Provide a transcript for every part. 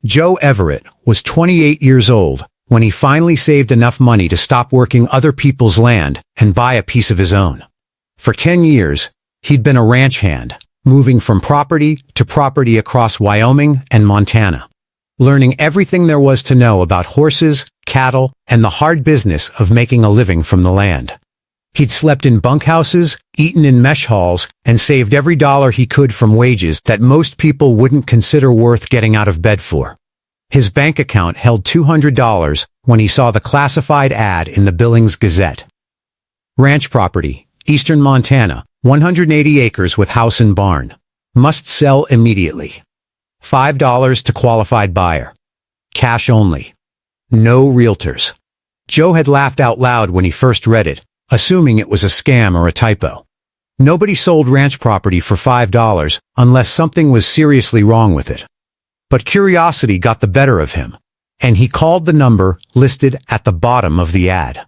Joe Everett was 28 years old when he finally saved enough money to stop working other people's land and buy a piece of his own. For 10 years, he'd been a ranch hand, moving from property to property across Wyoming and Montana, learning everything there was to know about horses, cattle, and the hard business of making a living from the land. He'd slept in bunkhouses, eaten in mesh halls, and saved every dollar he could from wages that most people wouldn't consider worth getting out of bed for. His bank account held $200 when he saw the classified ad in the Billings Gazette. Ranch property, Eastern Montana, 180 acres with house and barn. Must sell immediately. $5 to qualified buyer. Cash only. No realtors. Joe had laughed out loud when he first read it, assuming it was a scam or a typo. Nobody sold ranch property for $5 unless something was seriously wrong with it. But curiosity got the better of him, and he called the number listed at the bottom of the ad.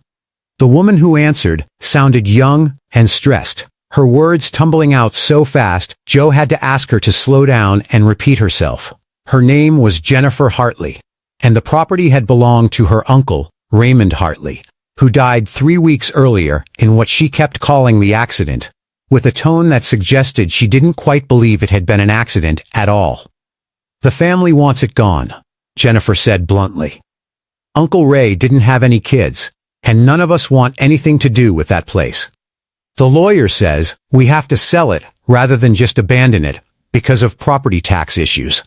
The woman who answered sounded young and stressed, her words tumbling out so fast Joe had to ask her to slow down and repeat herself. Her name was Jennifer Hartley, and the property had belonged to her uncle, Raymond Hartley, who died 3 weeks earlier in what she kept calling the accident, with a tone that suggested she didn't quite believe it had been an accident at all. "The family wants it gone," Jennifer said bluntly. "Uncle Ray didn't have any kids, and none of us want anything to do with that place. The lawyer says we have to sell it rather than just abandon it because of property tax issues.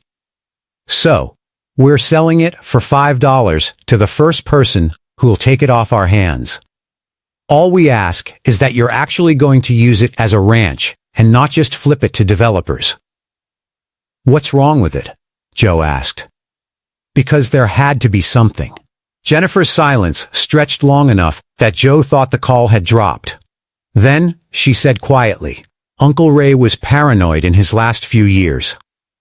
So, we're selling it for $5 to the first person who'll take it off our hands. All we ask is that you're actually going to use it as a ranch and not just flip it to developers." "What's wrong with it?" Joe asked. Because there had to be something. Jennifer's silence stretched long enough that Joe thought the call had dropped. Then, she said quietly, "Uncle Ray was paranoid in his last few years.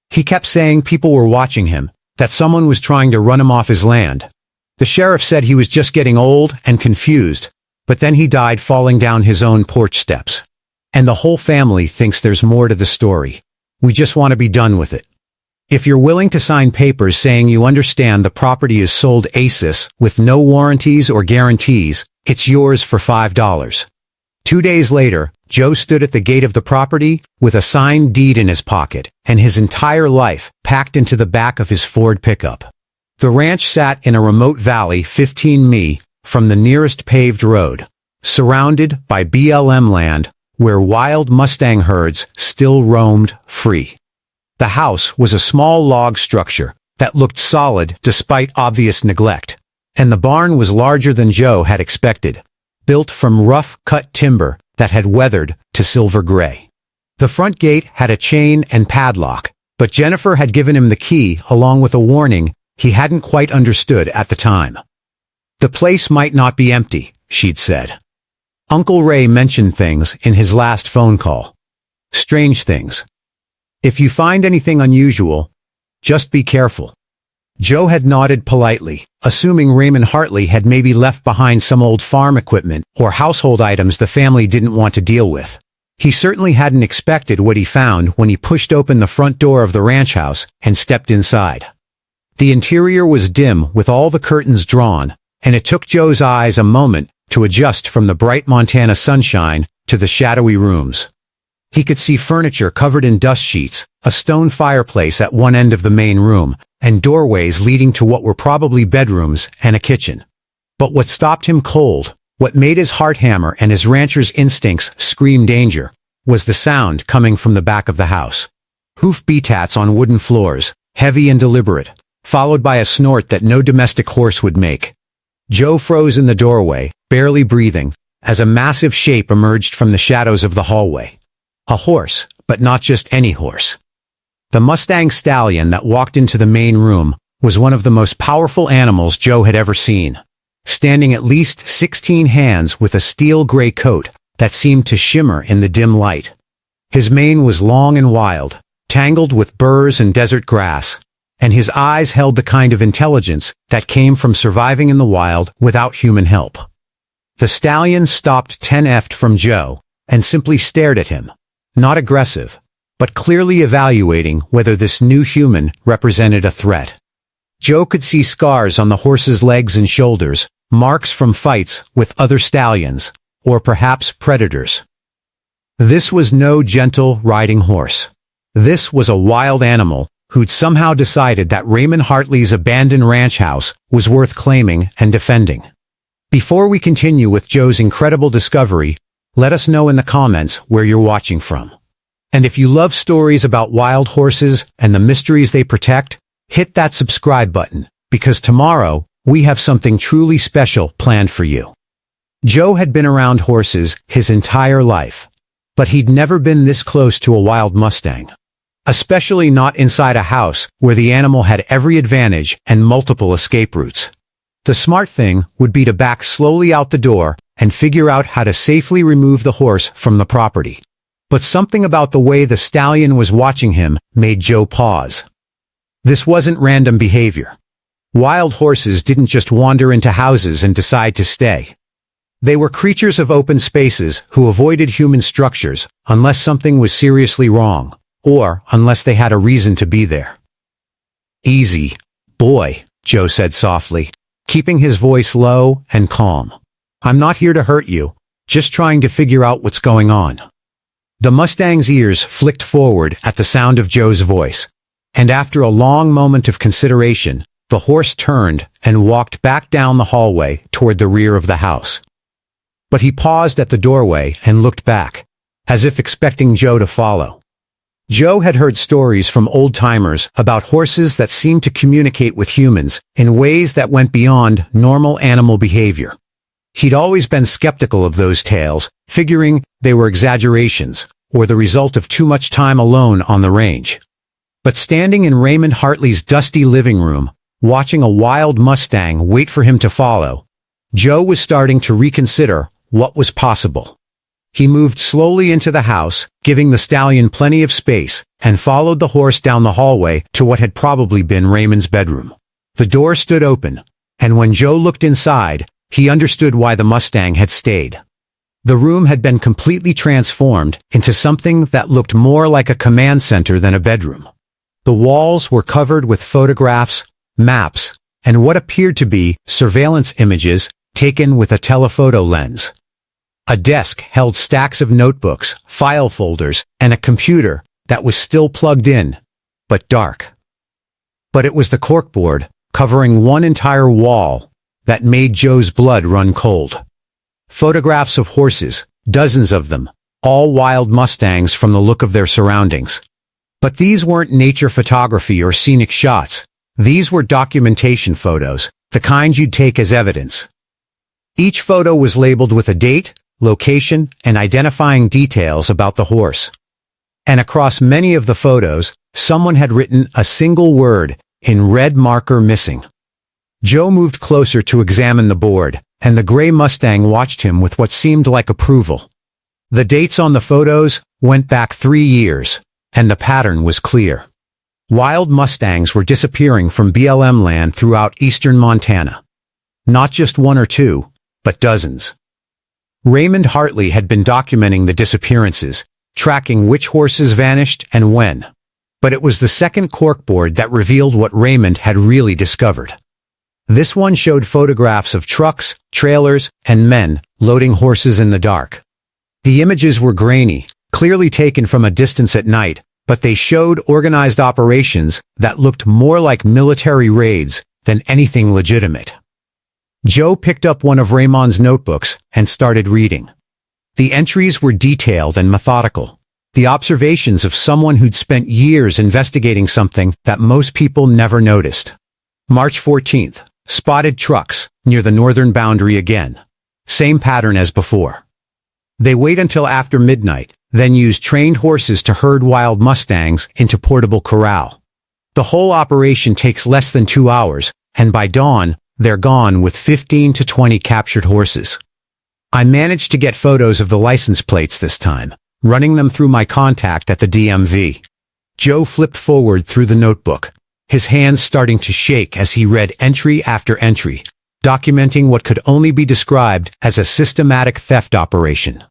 He kept saying people were watching him, that someone was trying to run him off his land. The sheriff said he was just getting old and confused, but then he died falling down his own porch steps. And the whole family thinks there's more to the story. We just want to be done with it. If you're willing to sign papers saying you understand the property is sold ACES with no warranties or guarantees, it's yours for $5. 2 days later, Joe stood at the gate of the property with a signed deed in his pocket and his entire life packed into the back of his Ford pickup. The ranch sat in a remote valley 15 mi from the nearest paved road, surrounded by BLM land where wild Mustang herds still roamed free. The house was a small log structure that looked solid despite obvious neglect, and the barn was larger than Joe had expected, built from rough-cut timber that had weathered to silver gray. The front gate had a chain and padlock, but Jennifer had given him the key along with a warning he hadn't quite understood at the time. "The place might not be empty," she'd said. "Uncle Ray mentioned things in his last phone call. Strange things. If you find anything unusual, just be careful." Joe had nodded politely, assuming Raymond Hartley had maybe left behind some old farm equipment or household items the family didn't want to deal with. He certainly hadn't expected what he found when he pushed open the front door of the ranch house and stepped inside. The interior was dim with all the curtains drawn, and it took Joe's eyes a moment to adjust from the bright Montana sunshine to the shadowy rooms. He could see furniture covered in dust sheets, a stone fireplace at one end of the main room, and doorways leading to what were probably bedrooms and a kitchen. But what stopped him cold, what made his heart hammer and his rancher's instincts scream danger, was the sound coming from the back of the house. Hoof beats on wooden floors, heavy and deliberate, followed by a snort that no domestic horse would make. Joe froze in the doorway, barely breathing, as a massive shape emerged from the shadows of the hallway. A horse, but not just any horse. The Mustang stallion that walked into the main room was one of the most powerful animals Joe had ever seen, standing at least 16 hands with a steel gray coat that seemed to shimmer in the dim light. His mane was long and wild, tangled with burrs and desert grass, and his eyes held the kind of intelligence that came from surviving in the wild without human help. The stallion stopped 10 feet from Joe and simply stared at him. Not aggressive, but clearly evaluating whether this new human represented a threat. Joe could see scars on the horse's legs and shoulders, marks from fights with other stallions, or perhaps predators. This was no gentle riding horse. This was a wild animal who'd somehow decided that Raymond Hartley's abandoned ranch house was worth claiming and defending. Before we continue with Joe's incredible discovery, let us know in the comments where you're watching from. And if you love stories about wild horses and the mysteries they protect, hit that subscribe button, because tomorrow we have something truly special planned for you. Joe had been around horses his entire life, but he'd never been this close to a wild Mustang. Especially not inside a house where the animal had every advantage and multiple escape routes. The smart thing would be to back slowly out the door and figure out how to safely remove the horse from the property. But something about the way the stallion was watching him made Joe pause. This wasn't random behavior. Wild horses didn't just wander into houses and decide to stay. They were creatures of open spaces who avoided human structures unless something was seriously wrong, or unless they had a reason to be there. "Easy, boy," Joe said softly, keeping his voice low and calm. "I'm not here to hurt you, just trying to figure out what's going on." The Mustang's ears flicked forward at the sound of Joe's voice, and after a long moment of consideration, the horse turned and walked back down the hallway toward the rear of the house. But he paused at the doorway and looked back, as if expecting Joe to follow. Joe had heard stories from old-timers about horses that seemed to communicate with humans in ways that went beyond normal animal behavior. He'd always been skeptical of those tales, figuring they were exaggerations or the result of too much time alone on the range. But standing in Raymond Hartley's dusty living room, watching a wild Mustang wait for him to follow, Joe was starting to reconsider what was possible. He moved slowly into the house, giving the stallion plenty of space, and followed the horse down the hallway to what had probably been Raymond's bedroom. The door stood open, and when Joe looked inside, he understood why the Mustang had stayed. The room had been completely transformed into something that looked more like a command center than a bedroom. The walls were covered with photographs, maps, and what appeared to be surveillance images taken with a telephoto lens. A desk held stacks of notebooks, file folders, and a computer that was still plugged in, but dark. But it was the corkboard, covering one entire wall, that made Joe's blood run cold. Photographs of horses, dozens of them, all wild Mustangs from the look of their surroundings. But these weren't nature photography or scenic shots. These were documentation photos, the kind you'd take as evidence. Each photo was labeled with a date, location, and identifying details about the horse. And across many of the photos, someone had written a single word in red marker missing. Joe moved closer to examine the board, and the gray Mustang watched him with what seemed like approval. The dates on the photos went back 3 years, and the pattern was clear. Wild Mustangs were disappearing from BLM land throughout eastern Montana. Not just one or two, but dozens. Raymond Hartley had been documenting the disappearances, tracking which horses vanished and when. But it was the second corkboard that revealed what Raymond had really discovered. This one showed photographs of trucks, trailers, and men loading horses in the dark. The images were grainy, clearly taken from a distance at night, but they showed organized operations that looked more like military raids than anything legitimate. Joe picked up one of Raymond's notebooks and started reading. The entries were detailed and methodical, the observations of someone who'd spent years investigating something that most people never noticed. March 14th, spotted trucks near the northern boundary again. Same pattern as before. They wait until after midnight, then use trained horses to herd wild Mustangs into portable corral. The whole operation takes less than 2 hours, and by dawn, they're gone with 15 to 20 captured horses. I managed to get photos of the license plates this time, running them through my contact at the DMV. Joe flipped forward through the notebook, his hands starting to shake as he read entry after entry, documenting what could only be described as a systematic theft operation.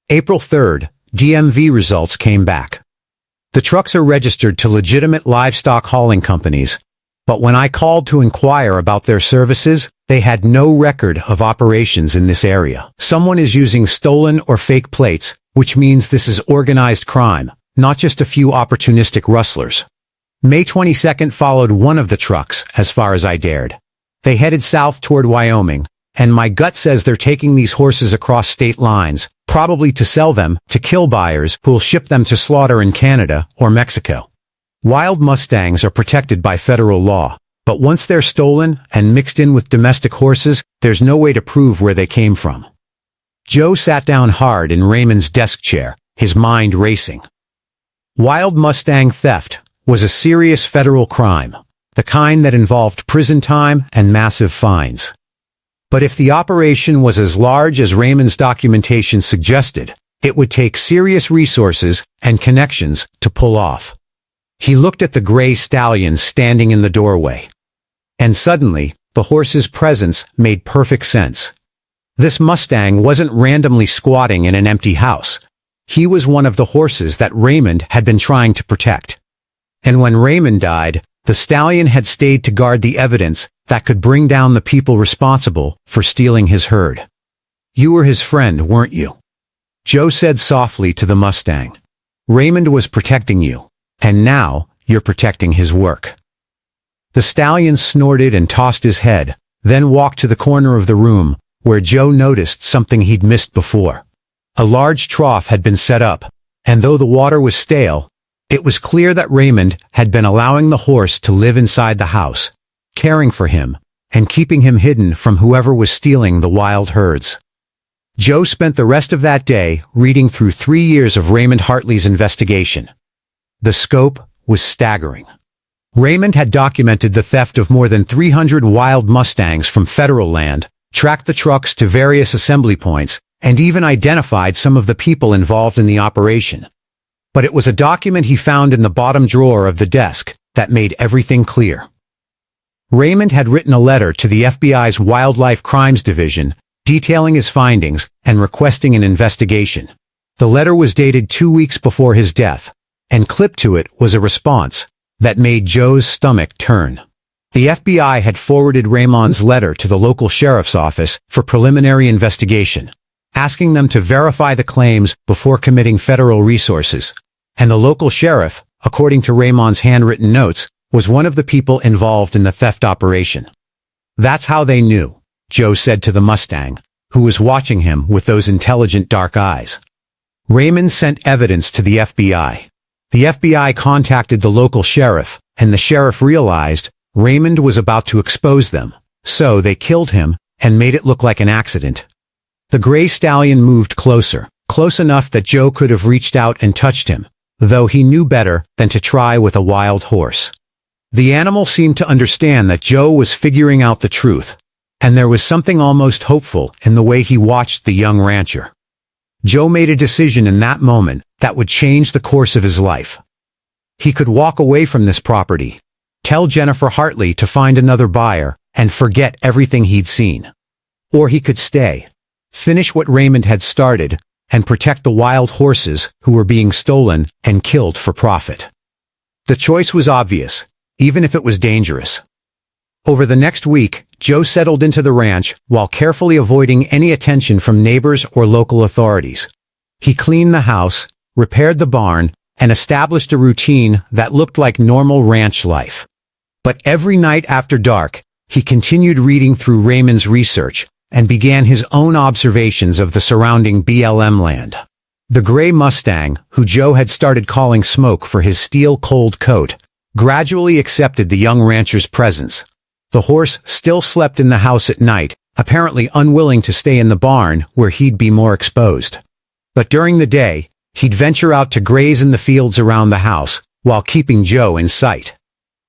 April 3rd, DMV results came back. The trucks are registered to legitimate livestock hauling companies, But when I called to inquire about their services, they had no record of operations in this area. Someone is using stolen or fake plates, which means this is organized crime, not just a few opportunistic rustlers. May 22nd followed one of the trucks, as far as I dared. They headed south toward Wyoming, and my gut says they're taking these horses across state lines, probably to sell them to kill buyers who'll ship them to slaughter in Canada or Mexico. Wild Mustangs are protected by federal law, but once they're stolen and mixed in with domestic horses, there's no way to prove where they came from. Joe sat down hard in Raymond's desk chair, his mind racing. Wild Mustang theft was a serious federal crime, the kind that involved prison time and massive fines. But if the operation was as large as Raymond's documentation suggested, it would take serious resources and connections to pull off. He looked at the gray stallion standing in the doorway. And suddenly, the horse's presence made perfect sense. This Mustang wasn't randomly squatting in an empty house. He was one of the horses that Raymond had been trying to protect. And when Raymond died, the stallion had stayed to guard the evidence that could bring down the people responsible for stealing his herd. You were his friend, weren't you? Joe said softly to the Mustang. Raymond was protecting you, and now you're protecting his work. The stallion snorted and tossed his head, then walked to the corner of the room, where Joe noticed something he'd missed before. A large trough had been set up, and though the water was stale, it was clear that Raymond had been allowing the horse to live inside the house, caring for him, and keeping him hidden from whoever was stealing the wild herds. Joe spent the rest of that day reading through 3 years of Raymond Hartley's investigation. The scope was staggering. Raymond had documented the theft of more than 300 wild Mustangs from federal land, tracked the trucks to various assembly points, and even identified some of the people involved in the operation. But it was a document he found in the bottom drawer of the desk that made everything clear. Raymond had written a letter to the FBI's Wildlife Crimes Division, detailing his findings and requesting an investigation. The letter was dated 2 weeks before his death, and clipped to it was a response that made Joe's stomach turn. The FBI had forwarded Raymond's letter to the local sheriff's office for preliminary investigation, asking them to verify the claims before committing federal resources. And the local sheriff, according to Raymond's handwritten notes, was one of the people involved in the theft operation. That's how they knew, Joe said to the Mustang, who was watching him with those intelligent dark eyes. Raymond sent evidence to the FBI. The FBI contacted the local sheriff, and the sheriff realized Raymond was about to expose them, so they killed him and made it look like an accident. The gray stallion moved closer, close enough that Joe could have reached out and touched him, though he knew better than to try with a wild horse. The animal seemed to understand that Joe was figuring out the truth, and there was something almost hopeful in the way he watched the young rancher. Joe made a decision in that moment that would change the course of his life. He could walk away from this property, tell Jennifer Hartley to find another buyer, and forget everything he'd seen. Or he could stay, finish what Raymond had started, and protect the wild horses who were being stolen and killed for profit. The choice was obvious, even if it was dangerous. Over the next week, Joe settled into the ranch while carefully avoiding any attention from neighbors or local authorities. He cleaned the house, repaired the barn, and established a routine that looked like normal ranch life. But every night after dark, he continued reading through Raymond's research and began his own observations of the surrounding BLM land. The gray Mustang, who Joe had started calling Smoke for his steel-cold coat, gradually accepted the young rancher's presence. The horse still slept in the house at night, apparently unwilling to stay in the barn where he'd be more exposed. But during the day, he'd venture out to graze in the fields around the house, while keeping Joe in sight.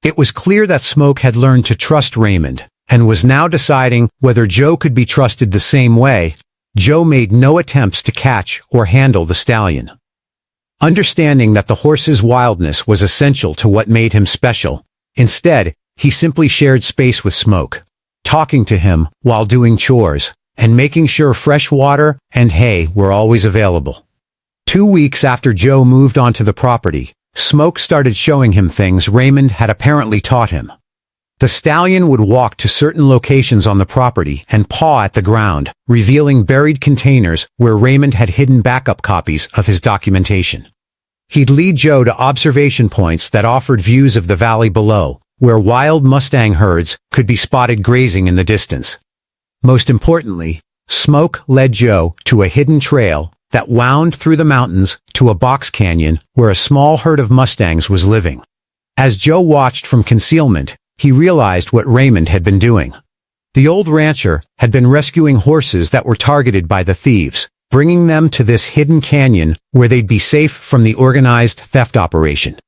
It was clear that Smoke had learned to trust Raymond, and was now deciding whether Joe could be trusted the same way. Joe made no attempts to catch or handle the stallion. Understanding that the horse's wildness was essential to what made him special, instead, he simply shared space with Smoke, talking to him while doing chores, and making sure fresh water and hay were always available. 2 weeks after Joe moved onto the property, Smoke started showing him things Raymond had apparently taught him. The stallion would walk to certain locations on the property and paw at the ground, revealing buried containers where Raymond had hidden backup copies of his documentation. He'd lead Joe to observation points that offered views of the valley below, where wild Mustang herds could be spotted grazing in the distance. Most importantly, Smoke led Joe to a hidden trail that wound through the mountains to a box canyon where a small herd of Mustangs was living. As Joe watched from concealment, he realized what Raymond had been doing. The old rancher had been rescuing horses that were targeted by the thieves, bringing them to this hidden canyon where they'd be safe from the organized theft operation.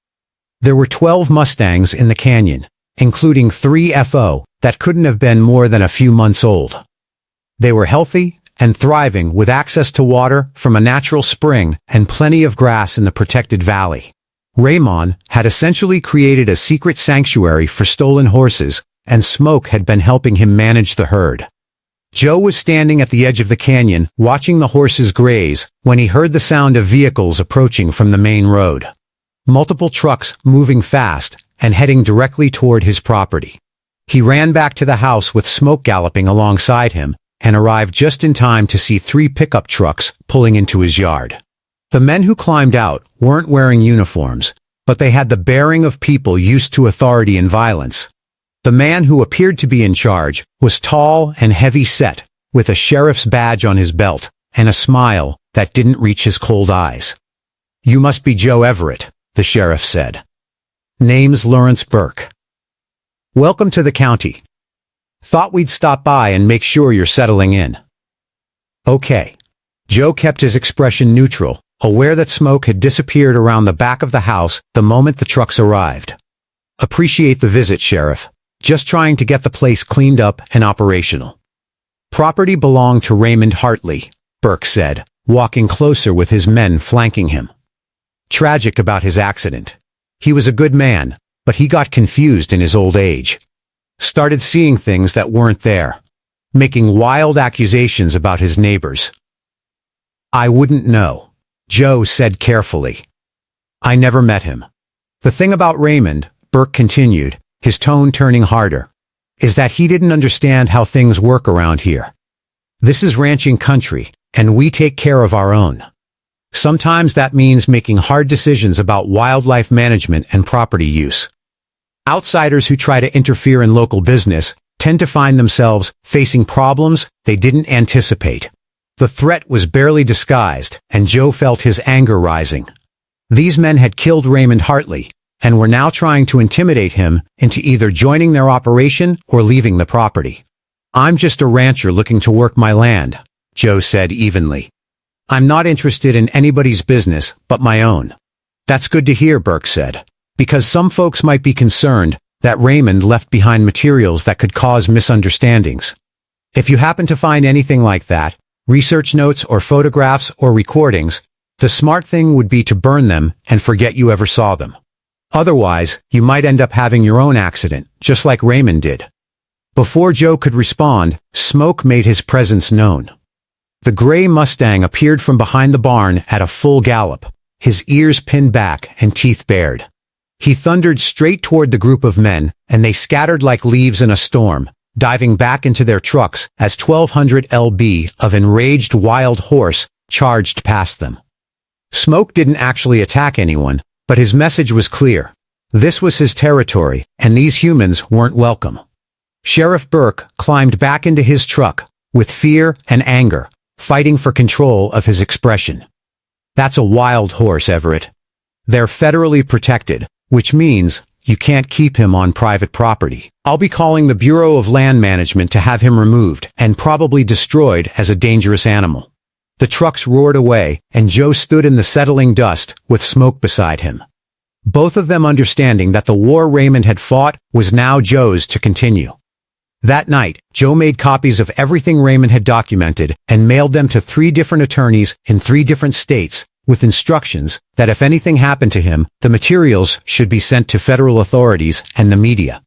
There were 12 Mustangs in the canyon, including 3 FO that couldn't have been more than a few months old. They were healthy and thriving with access to water from a natural spring and plenty of grass in the protected valley. Raymond had essentially created a secret sanctuary for stolen horses, and Smoke had been helping him manage the herd. Joe was standing at the edge of the canyon, watching the horses graze, when he heard the sound of vehicles approaching from the main road. Multiple trucks moving fast and heading directly toward his property. He ran back to the house with Smoke galloping alongside him, and arrived just in time to see 3 pickup trucks pulling into his yard. The men who climbed out weren't wearing uniforms, but they had the bearing of people used to authority and violence. The man who appeared to be in charge was tall and heavy-set, with a sheriff's badge on his belt, and a smile that didn't reach his cold eyes. "You must be Joe Everett," the sheriff said. "Name's Lawrence Burke. Welcome to the county. Thought we'd stop by and make sure you're settling in." "Okay." Joe kept his expression neutral, aware that Smoke had disappeared around the back of the house the moment the trucks arrived. "Appreciate the visit, Sheriff. Just trying to get the place cleaned up and operational." "Property belonged to Raymond Hartley," Burke said, walking closer with his men flanking him. "Tragic about his accident. He was a good man, but he got confused in his old age. Started seeing things that weren't there. Making wild accusations about his neighbors." "I wouldn't know," Joe said carefully. "I never met him. The thing about Raymond," Burke continued, his tone turning harder, "is that he didn't understand how things work around here. This is ranching country, and we take care of our own. Sometimes that means making hard decisions about wildlife management and property use. Outsiders who try to interfere in local business tend to find themselves facing problems they didn't anticipate." The threat was barely disguised, and Joe felt his anger rising. These men had killed Raymond Hartley, and were now trying to intimidate him into either joining their operation or leaving the property. "I'm just a rancher looking to work my land," Joe said evenly. "I'm not interested in anybody's business but my own." "That's good to hear," Burke said, "because some folks might be concerned that Raymond left behind materials that could cause misunderstandings. If you happen to find anything like that, research notes or photographs or recordings, the smart thing would be to burn them and forget you ever saw them. Otherwise, you might end up having your own accident, just like Raymond did." Before Joe could respond, Smoke made his presence known. The gray Mustang appeared from behind the barn at a full gallop, his ears pinned back and teeth bared. He thundered straight toward the group of men, and they scattered like leaves in a storm, diving back into their trucks as 1,200 lb of enraged wild horse charged past them. Smoke didn't actually attack anyone, but his message was clear. This was his territory, and these humans weren't welcome. Sheriff Burke climbed back into his truck, with fear and anger, fighting for control of his expression. "That's a wild horse, Everett. They're federally protected, which means you can't keep him on private property. I'll be calling the Bureau of Land Management to have him removed and probably destroyed as a dangerous animal." The trucks roared away, and Joe stood in the settling dust with Smoke beside him. Both of them understanding that the war Raymond had fought was now Joe's to continue. That night, Joe made copies of everything Raymond had documented and mailed them to 3 different attorneys in 3 different states, with instructions that if anything happened to him, the materials should be sent to federal authorities and the media.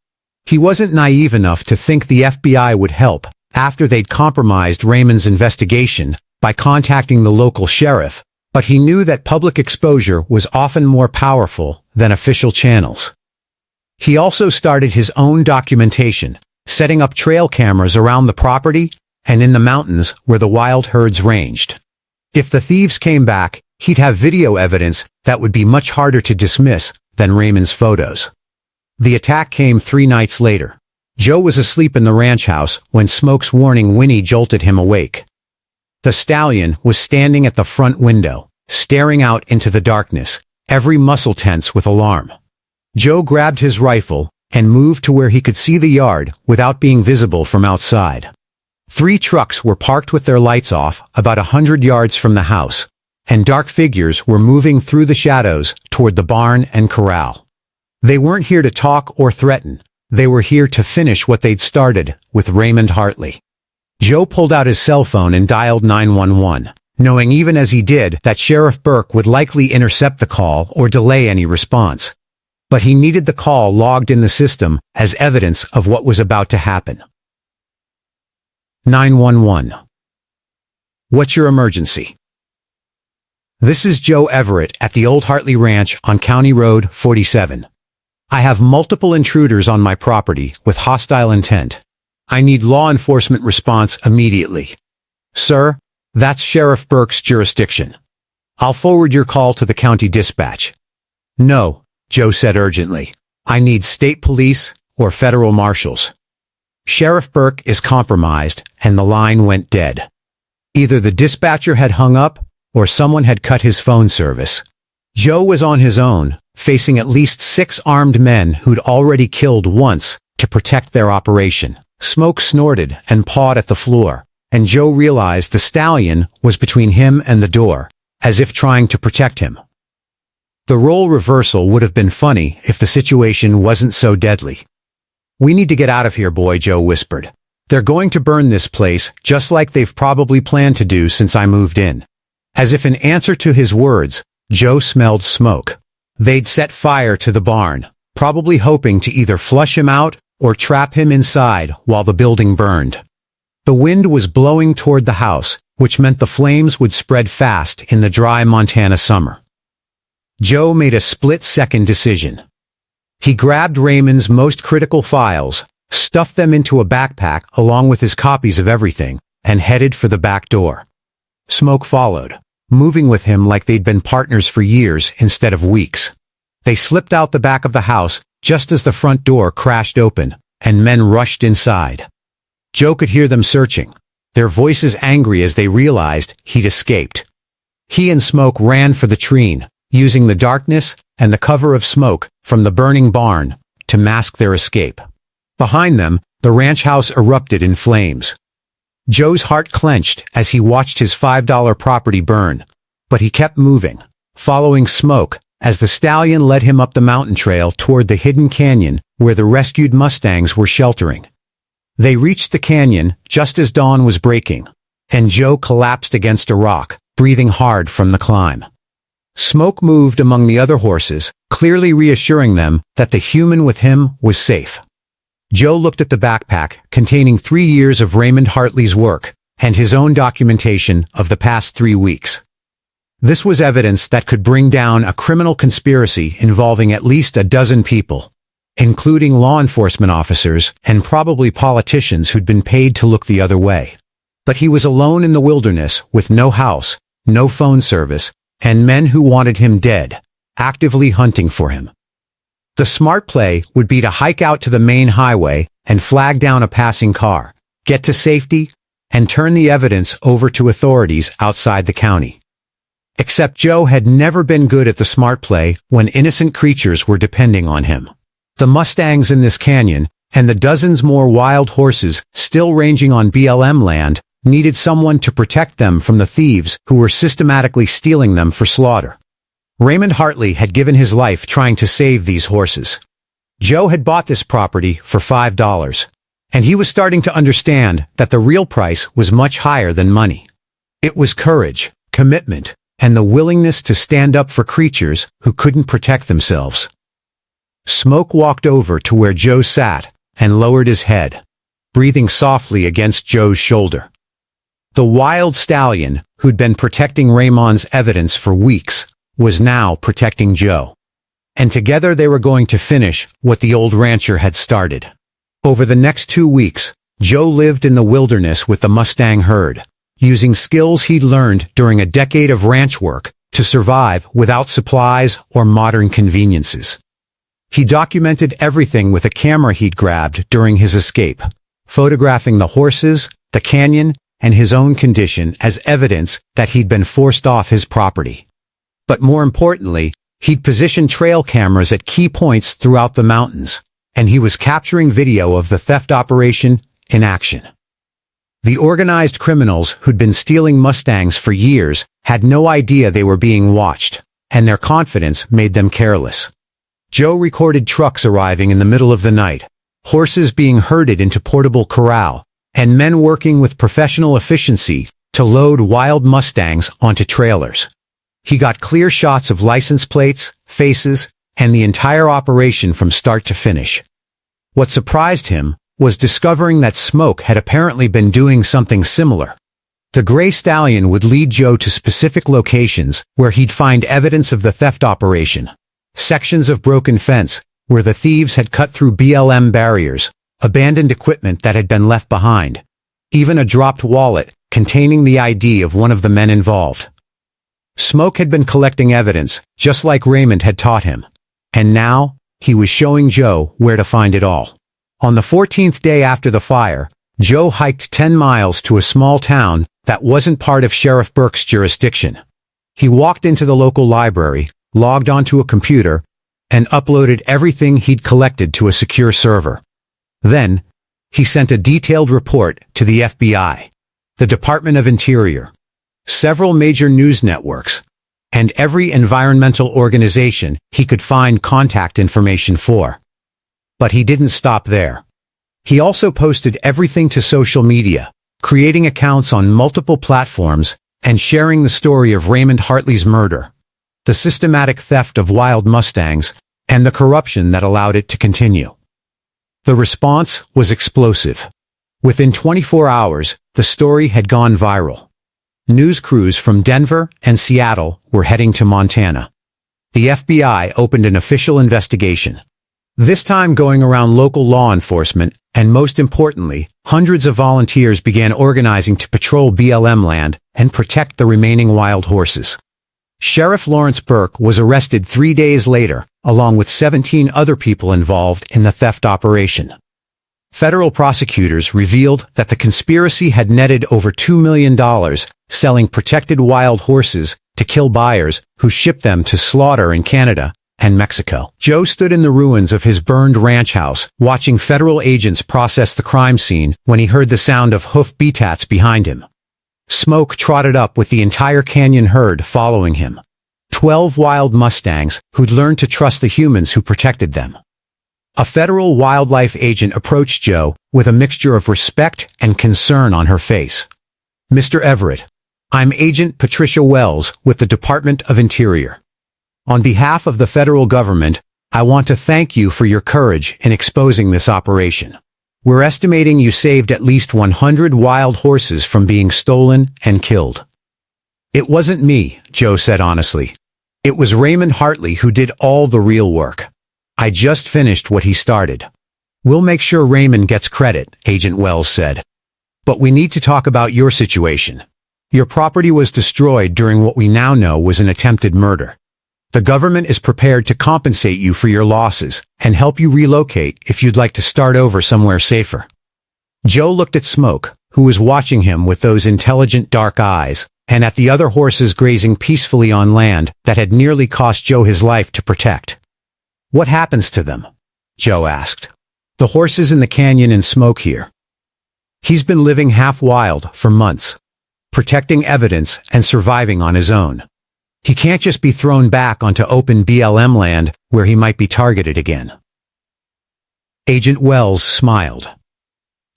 He wasn't naive enough to think the FBI would help after they'd compromised Raymond's investigation by contacting the local sheriff, but he knew that public exposure was often more powerful than official channels. He also started his own documentation, setting up trail cameras around the property and in the mountains where the wild herds ranged. If the thieves came back, he'd have video evidence that would be much harder to dismiss than Raymond's photos. The attack came 3 nights later. Joe was asleep in the ranch house when Smoke's warning whinny jolted him awake. The stallion was standing at the front window, staring out into the darkness, every muscle tense with alarm. Joe grabbed his rifle and moved to where he could see the yard without being visible from outside. 3 trucks were parked with their lights off about 100 yards from the house, and dark figures were moving through the shadows toward the barn and corral. They weren't here to talk or threaten. They were here to finish what they'd started with Raymond Hartley. Joe pulled out his cell phone and dialed 911, knowing even as he did that Sheriff Burke would likely intercept the call or delay any response. But he needed the call logged in the system as evidence of what was about to happen. 911. What's your emergency? This is Joe Everett at the Old Hartley Ranch on County Road 47. I have multiple intruders on my property with hostile intent. I need law enforcement response immediately. Sir, that's Sheriff Burke's jurisdiction. I'll forward your call to the county dispatch. No, Joe said urgently. I need state police or federal marshals. Sheriff Burke is compromised, and the line went dead. Either the dispatcher had hung up, or someone had cut his phone service. Joe was on his own, facing at least 6 armed men who'd already killed once to protect their operation. Smoke snorted and pawed at the floor, and Joe realized the stallion was between him and the door, as if trying to protect him. The role reversal would have been funny if the situation wasn't so deadly. We need to get out of here, boy, Joe whispered. They're going to burn this place just like they've probably planned to do since I moved in. As if in answer to his words, Joe smelled smoke. They'd set fire to the barn, probably hoping to either flush him out or trap him inside while the building burned. The wind was blowing toward the house, which meant the flames would spread fast in the dry Montana summer. Joe made a split-second decision. He grabbed Raymond's most critical files, stuffed them into a backpack along with his copies of everything, and headed for the back door. Smoke followed, moving with him like they'd been partners for years instead of weeks. They slipped out the back of the house just as the front door crashed open, and men rushed inside. Joe could hear them searching, their voices angry as they realized he'd escaped. He and Smoke ran for the tree, using the darkness and the cover of smoke from the burning barn to mask their escape. Behind them, the ranch house erupted in flames. Joe's heart clenched as he watched his $5 property burn, but he kept moving, following Smoke as the stallion led him up the mountain trail toward the hidden canyon where the rescued Mustangs were sheltering. They reached the canyon just as dawn was breaking, and Joe collapsed against a rock, breathing hard from the climb. Smoke moved among the other horses, clearly reassuring them that the human with him was safe. Joe looked at the backpack containing 3 years of Raymond Hartley's work and his own documentation of the past 3 weeks. This was evidence that could bring down a criminal conspiracy involving at least a dozen people, including law enforcement officers and probably politicians who'd been paid to look the other way. But he was alone in the wilderness with no house, no phone service, and men who wanted him dead, actively hunting for him. The smart play would be to hike out to the main highway and flag down a passing car, get to safety, and turn the evidence over to authorities outside the county. Except Joe had never been good at the smart play when innocent creatures were depending on him. The Mustangs in this canyon, and the dozens more wild horses still ranging on BLM land, needed someone to protect them from the thieves who were systematically stealing them for slaughter. Raymond Hartley had given his life trying to save these horses. Joe had bought this property for $5, and he was starting to understand that the real price was much higher than money. It was courage, commitment, and the willingness to stand up for creatures who couldn't protect themselves. Smoke walked over to where Joe sat and lowered his head, breathing softly against Joe's shoulder. The wild stallion, who'd been protecting Raymond's evidence for weeks, was now protecting Joe. and together they were going to finish what the old rancher had started. Over the next 2 weeks, Joe lived in the wilderness with the Mustang herd, using skills he'd learned during a decade of ranch work to survive without supplies or modern conveniences. He documented everything with a camera he'd grabbed during his escape, photographing the horses, the canyon, and his own condition as evidence that he'd been forced off his property. But more importantly, he'd positioned trail cameras at key points throughout the mountains, and he was capturing video of the theft operation in action. The organized criminals who'd been stealing Mustangs for years had no idea they were being watched, and their confidence made them careless. Joe recorded trucks arriving in the middle of the night, horses being herded into portable corral, and men working with professional efficiency to load wild Mustangs onto trailers. He got clear shots of license plates, faces, and the entire operation from start to finish. What surprised him was discovering that Smoke had apparently been doing something similar. The gray stallion would lead Joe to specific locations where he'd find evidence of the theft operation. Sections of broken fence where the thieves had cut through BLM barriers, abandoned equipment that had been left behind, even a dropped wallet containing the ID of one of the men involved. Smoke had been collecting evidence, just like Raymond had taught him. And now, he was showing Joe where to find it all. On the 14th day after the fire, Joe hiked 10 miles to a small town that wasn't part of Sheriff Burke's jurisdiction. He walked into the local library, logged onto a computer, and uploaded everything he'd collected to a secure server. Then, he sent a detailed report to the FBI, the Department of Interior, several major news networks, and every environmental organization he could find contact information for. But he didn't stop there. He also posted everything to social media, creating accounts on multiple platforms and sharing the story of Raymond Hartley's murder, the systematic theft of wild Mustangs, and the corruption that allowed it to continue. The response was explosive. Within 24 hours, the story had gone viral. News crews from Denver and Seattle were heading to Montana. The FBI opened an official investigation, this time going around local law enforcement, and most importantly, hundreds of volunteers began organizing to patrol BLM land and protect the remaining wild horses. Sheriff Lawrence Burke was arrested 3 days later, along with 17 other people involved in the theft operation. Federal prosecutors revealed that the conspiracy had netted over $2 million, selling protected wild horses to kill buyers who shipped them to slaughter in Canada and Mexico. Joe stood in the ruins of his burned ranch house, watching federal agents process the crime scene when he heard the sound of hoof beats behind him. Smoke trotted up with the entire canyon herd following him. 12 wild Mustangs who'd learned to trust the humans who protected them. A federal wildlife agent approached Joe with a mixture of respect and concern on her face. "Mr. Everett, I'm Agent Patricia Wells with the Department of Interior. On behalf of the federal government, I want to thank you for your courage in exposing this operation. We're estimating you saved at least 100 wild horses from being stolen and killed." "It wasn't me," Joe said honestly. "It was Raymond Hartley who did all the real work. I just finished what he started." "We'll make sure Raymond gets credit," Agent Wells said. "But we need to talk about your situation. Your property was destroyed during what we now know was an attempted murder. The government is prepared to compensate you for your losses and help you relocate if you'd like to start over somewhere safer." Joe looked at Smoke, who was watching him with those intelligent dark eyes, and at the other horses grazing peacefully on land that had nearly cost Joe his life to protect. "What happens to them?" Joe asked. "The horses in the canyon and Smoke here. He's been living half wild for months, protecting evidence and surviving on his own. He can't just be thrown back onto open BLM land where he might be targeted again." Agent Wells smiled.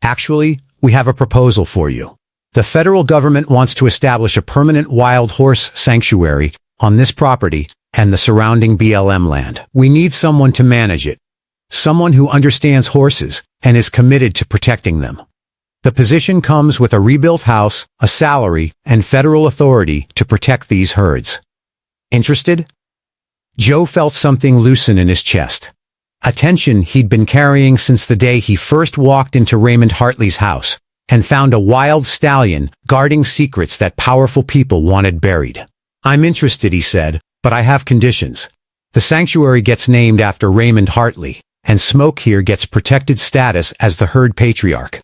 "Actually, we have a proposal for you. The federal government wants to establish a permanent wild horse sanctuary on this property and the surrounding BLM land. We need someone to manage it. Someone who understands horses and is committed to protecting them. The position comes with a rebuilt house, a salary, and federal authority to protect these herds. Interested?" Joe felt something loosen in his chest. A tension he'd been carrying since the day he first walked into Raymond Hartley's house and found a wild stallion guarding secrets that powerful people wanted buried. "I'm interested," he said, "but I have conditions. The sanctuary gets named after Raymond Hartley, and Smoke here gets protected status as the herd patriarch.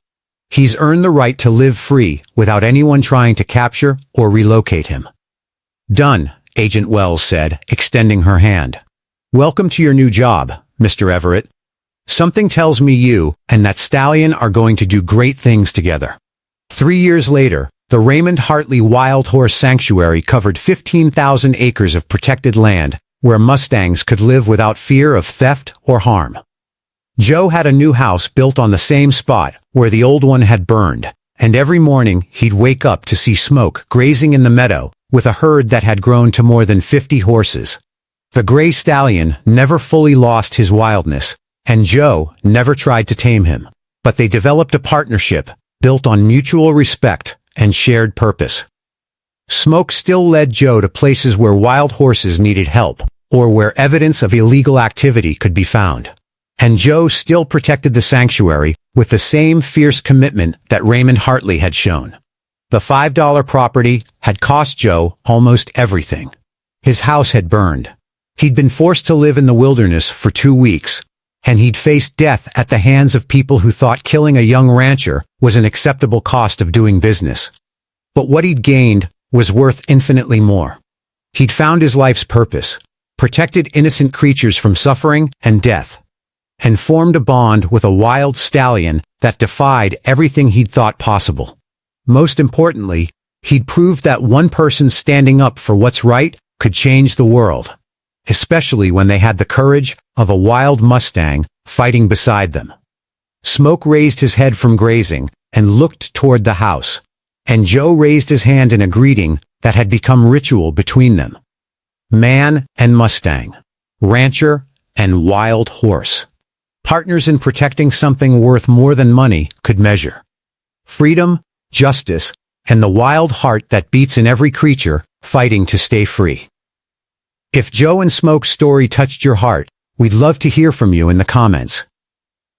He's earned the right to live free without anyone trying to capture or relocate him." "Done," Agent Wells said, extending her hand. "Welcome to your new job, Mr. Everett. Something tells me you and that stallion are going to do great things together." 3 years later, the Raymond Hartley Wild Horse Sanctuary covered 15,000 acres of protected land where Mustangs could live without fear of theft or harm. Joe had a new house built on the same spot where the old one had burned, and every morning he'd wake up to see Smoke grazing in the meadow with a herd that had grown to more than 50 horses. The gray stallion never fully lost his wildness, and Joe never tried to tame him. But they developed a partnership built on mutual respect and shared purpose. Smoke still led Joe to places where wild horses needed help, or where evidence of illegal activity could be found. And Joe still protected the sanctuary with the same fierce commitment that Raymond Hartley had shown. The $5 property had cost Joe almost everything. His house had burned. He'd been forced to live in the wilderness for 2 weeks, and he'd faced death at the hands of people who thought killing a young rancher was an acceptable cost of doing business. But what he'd gained was worth infinitely more. He'd found his life's purpose, protected innocent creatures from suffering and death, and formed a bond with a wild stallion that defied everything he'd thought possible. Most importantly, he'd proved that one person standing up for what's right could change the world, especially when they had the courage of a wild Mustang fighting beside them. Smoke raised his head from grazing and looked toward the house, and Joe raised his hand in a greeting that had become ritual between them. Man and Mustang, rancher and wild horse. Partners in protecting something worth more than money could measure. Freedom, justice, and the wild heart that beats in every creature fighting to stay free. If Joe and Smoke's story touched your heart, we'd love to hear from you in the comments.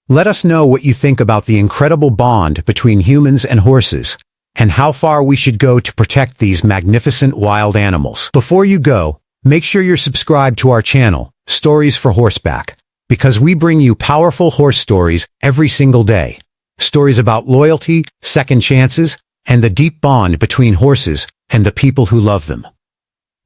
Let us know what you think about the incredible bond between humans and horses, and how far we should go to protect these magnificent wild animals. Before you go, make sure you're subscribed to our channel, Stories for Horseback, because we bring you powerful horse stories every single day. Stories about loyalty, second chances, and the deep bond between horses and the people who love them.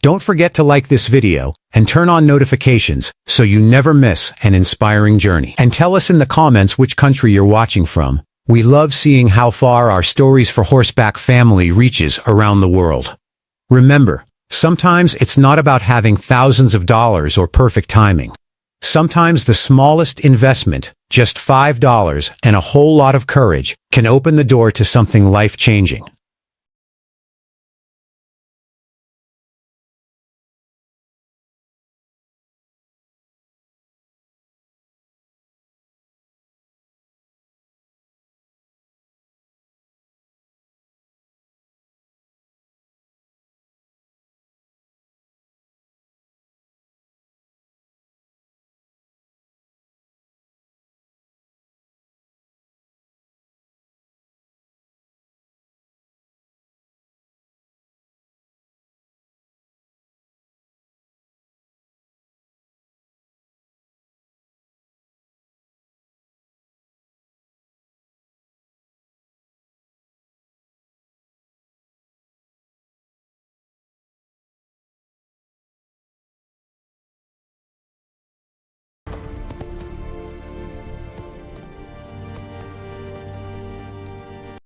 Don't forget to like this video and turn on notifications so you never miss an inspiring journey. And tell us in the comments which country you're watching from. We love seeing how far our Stories for Horseback family reaches around the world. Remember, sometimes it's not about having thousands of dollars or perfect timing. Sometimes the smallest investment, just $5 and a whole lot of courage, can open the door to something life-changing.